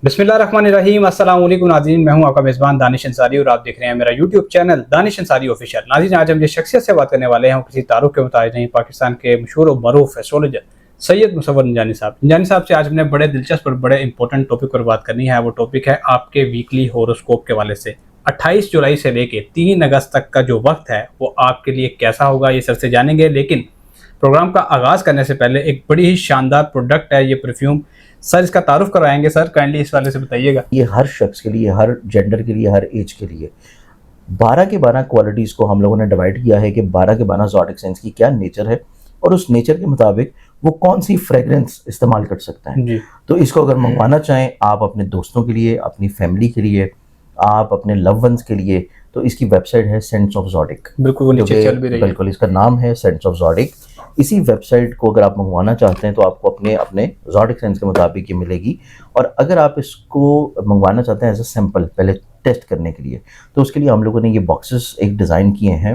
बिस्मिल्लाहिर्रहमानिर्रहीम अस्सलाम वालेकुम नाज़रीन, मैं हूं आपका मेज़बान दानिश अंसारी और आप देख रहे हैं मेरा YouTube channel Danish Ansari official. नाज़रीन, आज हम जिस शख्सियत से बात करने वाले हैं वो किसी तारुफ के मुताबिक नहीं, पाकिस्तान के मशहूर और मरूफ एस्ट्रोलॉजर सैयद मुसव्वर निजानी साहब। निजानी साहब से आज हमने बड़े दिलचस्प और बड़े इंपॉर्टेंट टॉपिक पर बात करनी है। वो टॉपिक है आपके वीकली होरोस्कोप के हवाले से। 28 जुलाई से लेके 3 अगस्त तक का जो वक्त है वो आपके लिए कैसा होगा, ये सर से जानेंगे। लेकिन प्रोग्राम का आगाज़ करने से पहले एक बड़ी ही शानदार प्रोडक्ट है ये परफ्यूम। सर, इसका तारुफ कराएंगे। सर, काइंडली इस वाले से बताइएगा। ये हर शख्स के लिए, हर जेंडर के लिए, हर एज के लिए 12 के 12 क्वालिटीज़ को हम लोगों ने डिवाइड किया है कि 12 के 12 ज़ोडिक साइंस की क्या नेचर है और उस नेचर के मुताबिक वो कौन सी फ्रेगरेंस इस्तेमाल कर सकता है। तो इसको अगर मंगवाना चाहें आप अपने दोस्तों के लिए, अपनी फैमिली के लिए, आप अपने लव वंस के लिए, तो इसकी वेबसाइट है सेंट्स ऑफ ज़ोडिक। बिल्कुल, वो नीचे चल भी रही है। बिल्कुल, इसका नाम है सेंट्स ऑफ ज़ोडिक। इसी वेबसाइट को अगर आप मंगवाना चाहते हैं तो आपको अपने अपने ज़ोडिक साइंस के मुताबिक ये मिलेगी। और अगर आप इसको मंगवाना चाहते हैं एज अ सैम्पल पहले टेस्ट करने के लिए, तो उसके लिए हम लोगों ने ये बॉक्सेस एक डिज़ाइन किए हैं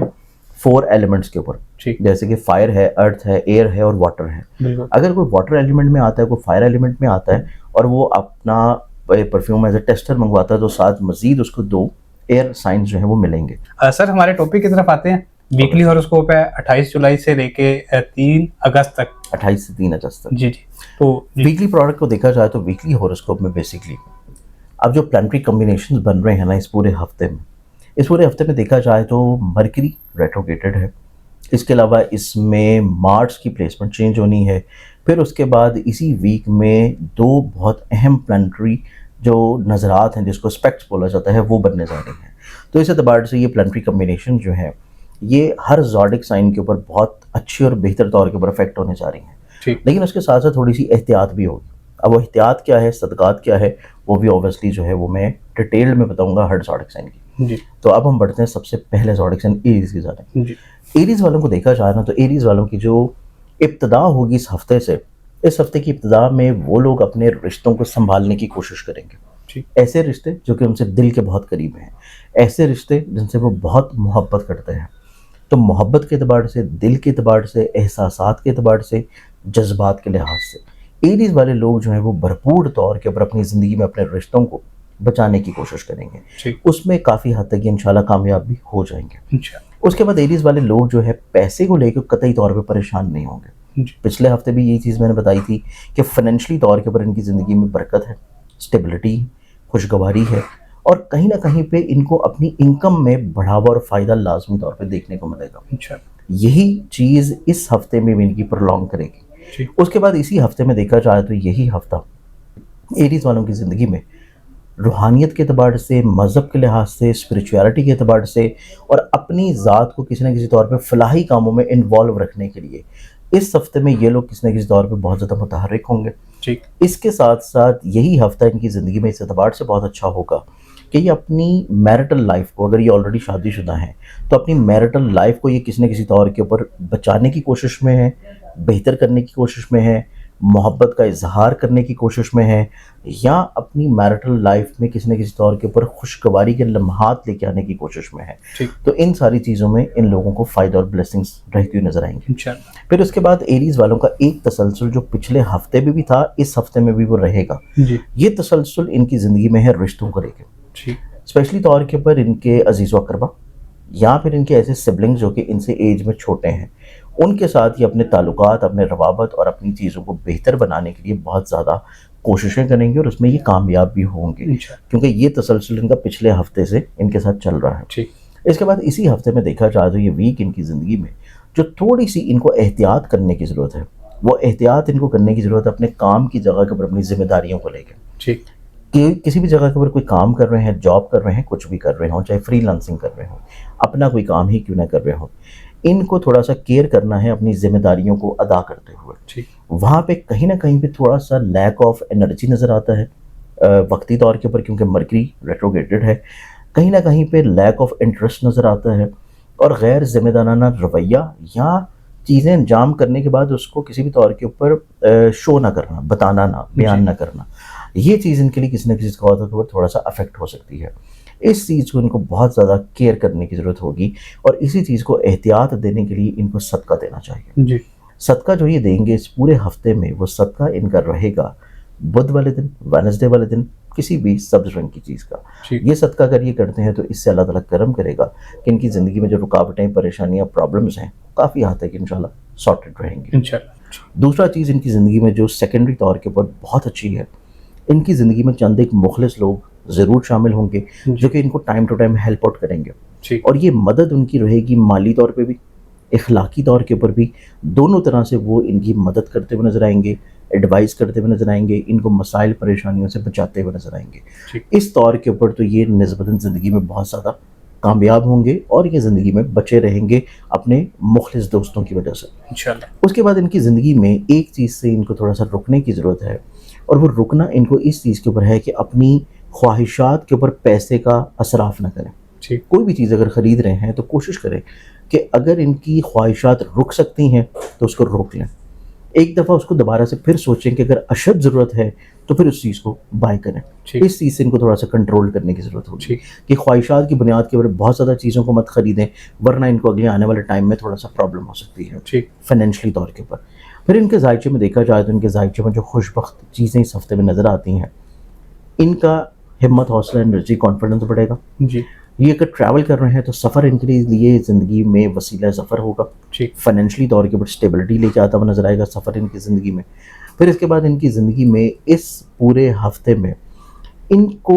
4 एलिमेंट्स के ऊपर, जैसे कि फायर है, अर्थ है, एयर है और वाटर है। अगर कोई वाटर एलिमेंट में आता है, कोई फायर एलिमेंट में आता है और वो अपना परफ्यूम एज ए टेस्टर मंगवाता है, तो साथ मजीद उसको 2 एयर साइंस जो है वो मिलेंगे। सर, हमारे टॉपिक की तरफ आते हैं। वीकली हॉरोस्कोप है 28 जुलाई से लेके 3 अगस्त तक। 28 से 3 अगस्त तक। जी। तो वीकली प्रोडक्ट को देखा जाए तो वीकली हॉरोस्कोप में बेसिकली अब जो प्लानिटरी कॉम्बिनेशंस बन रहे हैं ना इस पूरे हफ्ते में देखा जाए तो मरकरी रेट्रोगेटेड है। इसके अलावा इसमें मार्स की प्लेसमेंट चेंज होनी है। फिर उसके बाद इसी वीक में 2 बहुत अहम प्लानिटरी जो नज़रात हैं, जिसको स्पेक्ट्स बोला जाता है, वो बनने जा रहे हैं। तो इस एतबार से ये प्लानिटरी कॉम्बिनेशन जो है ये हर ज़ोडिक साइन के ऊपर बहुत अच्छी और बेहतर तौर के ऊपर इफेक्ट होने जा रही हैं। लेकिन उसके साथ साथ थोड़ी सी एहतियात भी होगी। अब वो एहतियात क्या है, सदक़ात क्या है, वो भी ऑब्वियसली जो है वो मैं डिटेल में बताऊंगा हर ज़ोडिक साइन की। तो अब हम बढ़ते हैं सबसे पहले ज़ोडिक साइन एरीज़ की जानिब। एरीज़ वालों को देखा जाए ना तो एरीज़ वालों की जो इब्तिदा होगी इस हफ्ते से, इस हफ्ते की इब्तिदा में वो लोग अपने रिश्तों को संभालने की कोशिश करेंगे। ऐसे रिश्ते जो कि उनसे दिल के बहुत करीब हैं, ऐसे रिश्ते जिनसे वो बहुत मोहब्बत करते हैं। तो मोहब्बत के अतबार से, दिल के अतबार से, एहसासात के अतबार से, जज्बात के लिहाज से एरीज़ वाले लोग जो हैं वो भरपूर तौर के ऊपर अपनी ज़िंदगी में अपने रिश्तों को बचाने की कोशिश करेंगे। उसमें काफ़ी हद तक इंशाल्लाह कामयाब भी हो जाएंगे। उसके बाद एरीज़ वाले लोग जो है पैसे को लेकर कतई तौर पर परेशान नहीं होंगे। पिछले हफ्ते भी यही चीज़ मैंने बताई थी कि फाइनेंशियली तौर के ऊपर इनकी ज़िंदगी में बरकत है, स्टेबिलिटी, खुशगवारी है और कहीं ना कहीं पे इनको अपनी इनकम में बढ़ावा और फ़ायदा लाजमी तौर पे देखने को मिलेगा। यही चीज़ इस हफ्ते में भी इनकी प्रोलॉन्ग करेगी। उसके बाद इसी हफ्ते में देखा जाए तो यही हफ्ता एरीज़ वालों की ज़िंदगी में रूहानियत के अतबार से, मज़हब के लिहाज से, स्पिरिचुअलिटी के अतबार से और अपनी ज़ात को किसी न किसी तौर पे फलाही कामों में इन्वॉल्व रखने के लिए इस हफ्ते में ये लोग किसी न किसी तौर पे बहुत ज़्यादा मुतहर्रिक होंगे। इसके साथ साथ यही हफ्ता इनकी ज़िंदगी में इस एतबार से बहुत अच्छा होगा कि ये अपनी मैरिटल लाइफ को, अगर ये ऑलरेडी शादीशुदा हैं तो अपनी मैरिटल लाइफ को ये किसी न किसी तौर के ऊपर बचाने की कोशिश में है, बेहतर करने की कोशिश में है, मोहब्बत का इजहार करने की कोशिश में है, या अपनी मैरिटल लाइफ में किसी न किसी तौर के ऊपर खुशगवारी के लम्हात लेके आने की कोशिश में है। तो इन सारी चीज़ों में इन लोगों को फ़ायदा और ब्लेसिंग्स रहती हुई नजर आएंगी। फिर उसके बाद एरीज़ वालों का एक तसलसल जो पिछले हफ्ते में भी था, इस हफ्ते में भी वो रहेगा। ये तसलसल इनकी ज़िंदगी में है रिश्तों को लेकर, स्पेशली तौर के ऊपर इनके अजीज़ व अक़रबा या फिर इनके ऐसे सिबलिंग्स जो कि इनसे एज में छोटे हैं, उनके साथ ये अपने ताल्लुकात, अपने रवाबत और अपनी चीज़ों को बेहतर बनाने के लिए बहुत ज़्यादा कोशिशें करेंगे और उसमें ये कामयाब भी होंगे, क्योंकि ये तसलसल इनका पिछले हफ्ते से इनके साथ चल रहा है। इसके बाद इसी हफ्ते में देखा जाए तो ये वीक इनकी ज़िंदगी में जो थोड़ी सी इनको एहतियात करने की ज़रूरत है, वो एहतियात इनको करने की ज़रूरत है अपने काम की जगह के ऊपर, अपनी जिम्मेदारियों को लेकर। कि किसी भी जगह के ऊपर कोई काम कर रहे हैं, जॉब कर रहे हैं, कुछ भी कर रहे हो, चाहे फ्रीलांसिंग कर रहे हो, अपना कोई काम ही क्यों ना कर रहे हो, इनको थोड़ा सा केयर करना है अपनी जिम्मेदारियों को अदा करते हुए। वहाँ पे कहीं ना कहीं पे थोड़ा सा लैक ऑफ एनर्जी नज़र आता है वक्ती तौर के ऊपर, क्योंकि मरकरी रेट्रोगेटेड है। कहीं ना कहीं पे लैक ऑफ इंटरेस्ट नज़र आता है और गैर जिम्मेदाराना रवैया या चीज़ें अंजाम करने के बाद उसको किसी भी तौर के ऊपर शो ना करना, बताना ना, बयान ना करना, ये चीज़ इनके लिए किसी न किसी तौर के ऊपर थोड़ा सा अफेक्ट हो सकती है। इस चीज़ को इनको बहुत ज़्यादा केयर करने की ज़रूरत होगी और इसी चीज़ को एहतियात देने के लिए इनको सदका देना चाहिए। सदका जो ये देंगे इस पूरे हफ्ते में, वो सदका इनका रहेगा बुध वाले दिन, वेडनेसडे वाले दिन, किसी भी सब्ज रंग की चीज़ का। ठीक। ये सदका अगर ये करते हैं तो इससे अल्लाह ताला करम करेगा कि इनकी ज़िंदगी में जो रुकावटें, परेशानियाँ, प्रॉब्लम्स हैं, काफ़ी हद तक इंशाल्लाह सॉर्टेड रहेंगी। इंशाल्लाह। दूसरा चीज़ इनकी ज़िंदगी में जो सेकेंडरी तौर के ऊपर बहुत अच्छी है, इनकी ज़िंदगी में चंद एक मुखलिस लोग ज़रूर शामिल होंगे जो कि इनको time to time help out करेंगे। ठीक। और ये मदद उनकी रहेगी माली तौर पे भी, इखलाकी तौर के ऊपर भी, दोनों तरह से वो इनकी मदद करते हुए नज़र आएंगे, एडवाइस करते हुए नज़र आएंगे, इनको मसाइल परेशानियों से बचाते हुए नज़र आएंगे। ठीक। इस तौर के ऊपर तो ये निस्बतन ज़िंदगी में बहुत ज़्यादा कामयाब होंगे और ये ज़िंदगी में बचे रहेंगे अपने मुखलिस दोस्तों की वजह से इंशाल्लाह। उसके बाद इनकी ज़िंदगी में एक चीज़ से इनको थोड़ा सा रुकने की ज़रूरत है, और वो रुकना इनको इस चीज़ के ऊपर है कि अपनी ख्वाहिशात के ऊपर पैसे का असराफ ना करें। ठीक। कोई भी चीज़ अगर ख़रीद रहे हैं तो कोशिश करें कि अगर इनकी ख्वाहिशात रुक सकती हैं तो उसको रोक लें। एक दफ़ा उसको दोबारा से फिर सोचें कि अगर अशद ज़रूरत है तो फिर उस चीज़ को बाय करें। ठीक। इस चीज़ से इनको थोड़ा सा कंट्रोल करने की ज़रूरत होगी ठीक। कि ख्वाहिशात की बुनियाद के ऊपर बहुत ज़्यादा चीज़ों को मत ख़रीदें, वरना इनको अगले आने वाले टाइम में थोड़ा सा प्रॉब्लम हो सकती है ठीक। फाइनेंशियली तौर के ऊपर। फिर इनके जायचे में देखा जाए तो इनके जायचे में जो खुशबख्त चीज़ें इस हफ्ते में नज़र आती हैं, इनका हिम्मत, हौसला, एनर्जी, कॉन्फिडेंस बढ़ेगा। जी। ये अगर ट्रैवल कर रहे हैं तो सफ़र इनके लिए ज़िंदगी में वसीला ज़फ़र होगा। ठीक। फाइनेंशियली तौर के ऊपर स्टेबिलिटी लेके आता हुआ नज़र आएगा सफ़र इनकी ज़िंदगी में। फिर इसके बाद इनकी ज़िंदगी में इस पूरे हफ्ते में इनको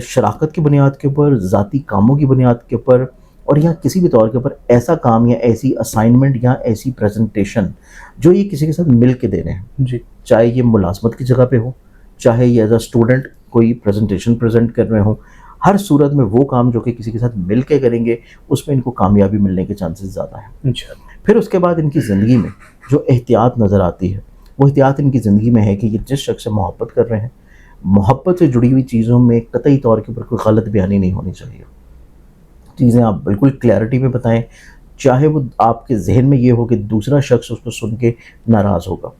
शराकत की बुनियाद के ऊपर, ज़ाती कामों की बुनियाद के ऊपर, और या किसी भी तौर के ऊपर ऐसा काम या ऐसी असाइनमेंट या ऐसी प्रेजेंटेशन जो ये किसी के साथ मिल के दे रहे हैं, जी। चाहे ये मुलाजमत की जगह पे हो, चाहे ये एज अ स्टूडेंट कोई प्रेजेंटेशन प्रेजेंट कर रहे हो, हर सूरत में वो काम जो कि किसी के साथ मिल के करेंगे उसमें इनको कामयाबी मिलने के चांसेस ज़्यादा हैं। इंशाल्लाह। फिर उसके बाद इनकी ज़िंदगी में जो एहतियात नज़र आती है, वो एहतियात इनकी ज़िंदगी में है कि ये जिस शख्स से मोहब्बत कर रहे हैं, मोहब्बत से जुड़ी हुई चीज़ों में कतई तौर के ऊपर कोई गलत बयानी नहीं होनी चाहिए। चीज़ें आप बिल्कुल क्लैरिटी में बताएं, चाहे वो आपके जहन में ये हो कि दूसरा शख्स उसको सुन के नाराज़ होगा,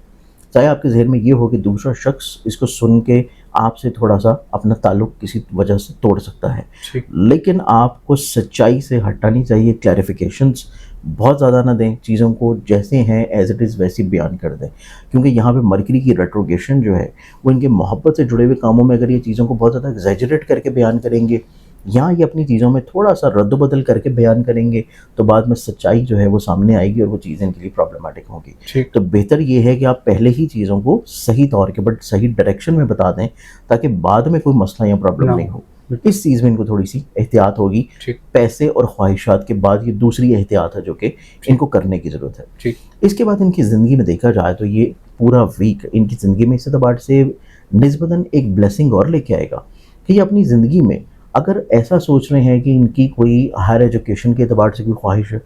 चाहे आपके जहन में ये हो कि दूसरा शख्स इसको सुन के आपसे थोड़ा सा अपना ताल्लुक़ किसी वजह से तोड़ सकता है, लेकिन आपको सच्चाई से हटना नहीं चाहिए। क्लैरिफिकेशंस बहुत ज़्यादा ना दें, चीज़ों को जैसे हैं एज इट इज़ वैसे बयान कर दें, क्योंकि यहाँ पे मरकरी की रेट्रोगेशन जो है वो इनके मोहब्बत से जुड़े हुए कामों में अगर ये चीज़ों को बहुत ज़्यादा एग्जैजरेट करके बयान करेंगे या ये अपनी चीज़ों में थोड़ा सा रद्द-बदल करके बयान करेंगे तो बाद में सच्चाई जो है वो सामने आएगी और वो चीज़ें इनके लिए प्रॉब्लमाटिक होंगी। तो बेहतर ये है कि आप पहले ही चीज़ों को सही तौर के बट सही डायरेक्शन में बता दें ताकि बाद में कोई मसला या प्रॉब्लम नहीं हो। इस चीज़ में इनको थोड़ी सी एहतियात होगी। पैसे और ख्वाहिशात के बाद ये दूसरी एहतियात है जो कि इनको करने की ज़रूरत है। इसके बाद इनकी ज़िंदगी में देखा जाए तो ये पूरा वीक इनकी ज़िंदगी में इस एतबार से निस्बतन एक ब्लेसिंग और लेके आएगा कि ये अपनी ज़िंदगी में अगर ऐसा सोच रहे हैं कि इनकी कोई हायर एजुकेशन के एतबार से कोई ख्वाहिश है,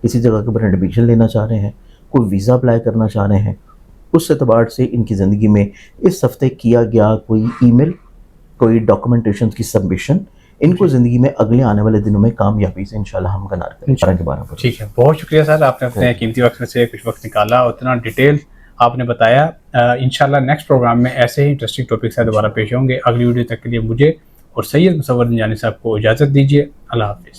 किसी जगह के ऊपर एडमिशन लेना चाह रहे हैं, कोई वीज़ा अप्लाई करना चाह रहे हैं, उस एतबार से इनकी ज़िंदगी में इस हफ्ते किया गया कोई ईमेल, कोई डॉक्यूमेंटेशन की सबमिशन इनको ज़िंदगी में अगले आने वाले दिनों में कामयाबी से इंशाल्लाह हम गनार करेंगे। ठीक है, बहुत शुक्रिया सर, आपने अपने कीमती वक्त में से कुछ वक्त निकाला और इतना डिटेल आपने बताया। इंशाल्लाह नेक्स्ट प्रोग्राम में ऐसे ही इंटरेस्टिंग टॉपिक से दोबारा पेश होंगे। अगली वीडियो तक के लिए मुझे और सैयद मुसव्वर निजानी साहब को इजाज़त दीजिए। अल्लाह हाफिज़।